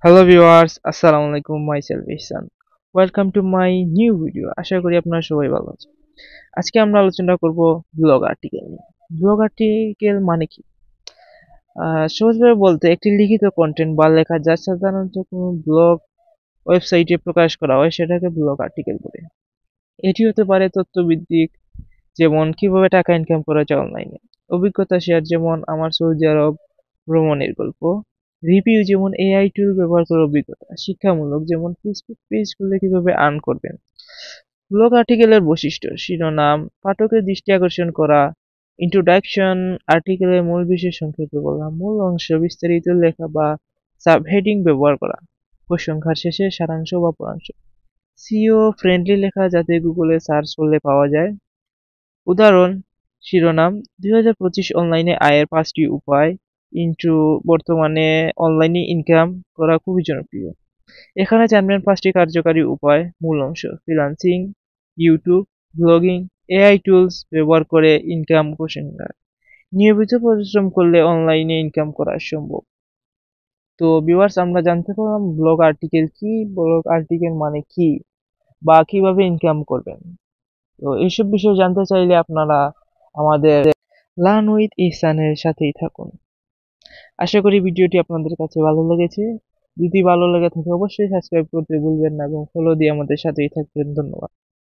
Hello viewers, আসসালামু আলাইকুম। Myself Ihsan. Welcome to my new video. আশা করি আপনারা সবাই ভালো আছেন। আজকে আমরা আলোচনা করব ব্লগ আর্টিকেল নিয়ে। ব্লগ আর্টিকেল মানে কি? সহজভাবে বলতে একটি লিখিত কন্টেন্ট বা লেখা যা সাধারণত কোনো ব্লগ ওয়েবসাইটে প্রকাশ করা হয় সেটাকে ব্লগ আর্টিকেল বলে। এটি হতে পারে তথ্যভিত্তিক, যেমন কিভাবে টাকা ইনকাম করা যায় অনলাইনে, অভিজ্ঞতা শেয়ার যেমন আমার সৌদি আরব ভ্রমণের গল্প, রিভিউ যেমন এআই টুল ব্যবহার করে অভিজ্ঞতা, শিক্ষামূলক যেমন ফেসবুক পেজ খুললে কিভাবে আর্ন করবেন। ব্লগ আর্টিকেলের বৈশিষ্ট্য: শিরোনাম, পাঠকের দৃষ্টি আকর্ষণ করা, ইন্ট্রোডাকশন, আর্টিকেলের মূল বিষয় সংক্ষেপে বলা, মূল অংশ বিস্তারিত লেখা বা সাবহেডিং ব্যবহার করা, প্রসংখ্যার শেষে সারাংশ বা পরাংশ, সিইও ফ্রেন্ডলি লেখা যাতে গুগলে সার্চ করলে পাওয়া যায়। উদাহরণ: শিরোনাম, 2025 অনলাইনে আয়ের 5টি উপায়। ইন্ট্রো, বর্তমানে অনলাইনে ইনকাম করা খুবই জনপ্রিয়। এখানে জানবেন 5টি কার্যকারী উপায়। মূল অংশ: freelancing, YouTube, blogging, AI tools ব্যবহার করে ইনকাম, প্রসংখ্যা, নিয়মিত পরিশ্রম করলে অনলাইনে ইনকাম করা সম্ভব। তো ভিউয়ার্স, আমরা জানতে পারলাম ব্লগ আর্টিকেল কি, ব্লগ আর্টিকেল মানে কি, বা কিভাবে ইনকাম করবেন। তো এইসব বিষয়ে জানতে চাইলে আপনারা আমাদের লার্ন উইথ ইহসানের সাথেই থাকুন। আশা করি ভিডিওটি আপনাদের কাছে ভালো লেগেছে। যদি ভালো লেগে থাকে অবশ্যই সাবস্ক্রাইব করতে ভুলবেন না এবং ফলো দিয়ে আমাদের সাথেই থাকবেন। ধন্যবাদ।